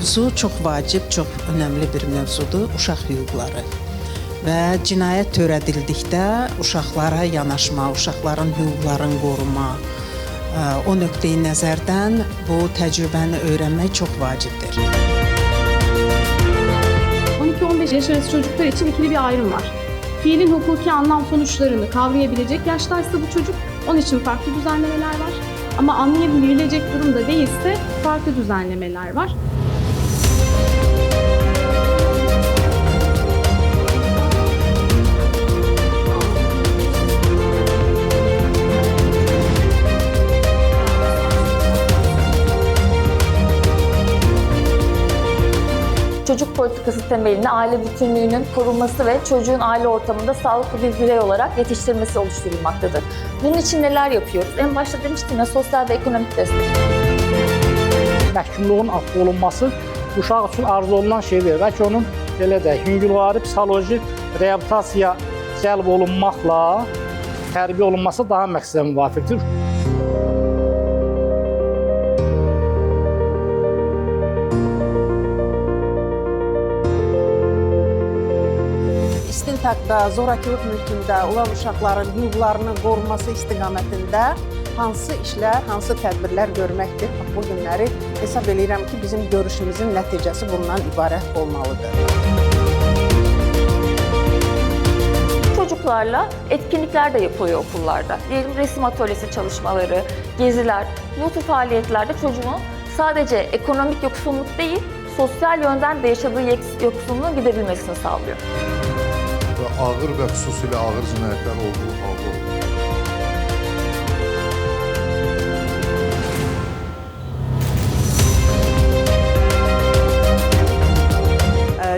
mövzu çox vacib, çox önəmli bir mövzudur, uşaq hüquqları. Və cinayət törədildikdə uşaqlara yanaşma, uşaqların hüquqlarını qoruma, o nöqteyi nəzərdən bu təcrübəni öyrənmək çox vacibdir. 12-15 yaş arası çocuklar için ikili bir ayrım var. Fiilin hukuki anlam sonuçlarını kavrayabilecek yaştaysa bu çocuk, onun için farklı düzenlemeler var. Ama anlayabilecek durumda değilse farklı düzenlemeler var. Çocuk politikası temelini aile bütünlüğünün korunması ve çocuğun aile ortamında sağlıklı bir birey olarak yetiştirilmesi oluşturulmaktadır. Bunun için neler yapıyoruz? En başta demiştim ya, sosyal ve ekonomik destek. Məhkumluğun affı olunması uşaq üçün arzu olunan şeydir. Bəlkə onun belə də yüngülvari psixoloji reabilitasiyaya cəlb olunmaqla tərbiyə olunması daha məqsədə müvafiqdir. İstintaqda, zorakılıq mülkündə olan uşaqların hüquqlarının qorunması istiqamətində hansı işlər, hansı tədbirlər görməkdir? Bu günləri hesab edirəm ki, bizim görüşümüzün nəticəsi bundan ibarət olmalıdır. Çocuklarla etkinlikler de yapılıyor okullarda. Diyelim resim atölyesi çalışmaları, geziler, bu tür faaliyetlerde çocuğun sadece ekonomik yoksunluk değil, sosyal yönden de yaşadığı yoksunluğun giderilmesini sağlıyor. Ağır və xüsusilə ağır cinayətlər olduğu halda olur.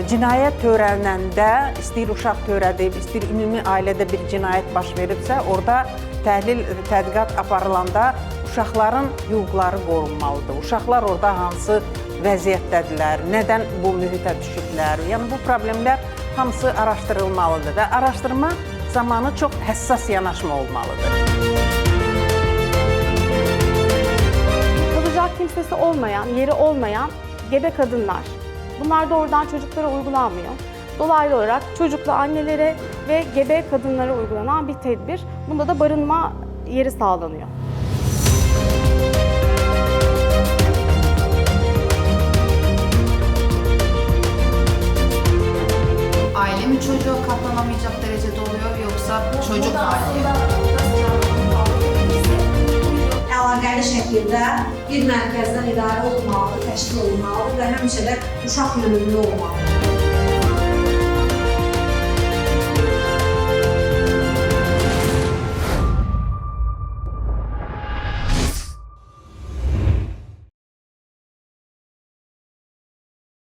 Cinayət törənəndə, istəyir uşaq törədib, istəyir ümumi ailədə bir cinayət baş veribsə, orada təhlil, tədqiqat aparılanda uşaqların hüquqları qorunmalıdır. Uşaqlar orada hansı vəziyyətdədirlər, nədən bu mühitə düşüblər, yəni bu problemlər hamısı araşdırılmalıdır və araşdırma zamanı çox həssas yanaşma olmalıdır. Kalacak kimsesi olmayan, yeri olmayan gebe kadınlar. Bunlar doğrudan çocuklara uygulanmıyor. Dolaylı olarak çocuklu annelere ve gebe kadınlara uygulanan bir tedbir. Bunda da barınma yeri sağlanıyor. Aile mi çocuğa katlanamayacak derecede oluyor yoksa çocuk aileye? Əlaqəli şəkildə bir mərkəzdən idarə olunmalıdır, təşkil olunmalıdır və həmişə də uşaq yönümlü olmalıdır.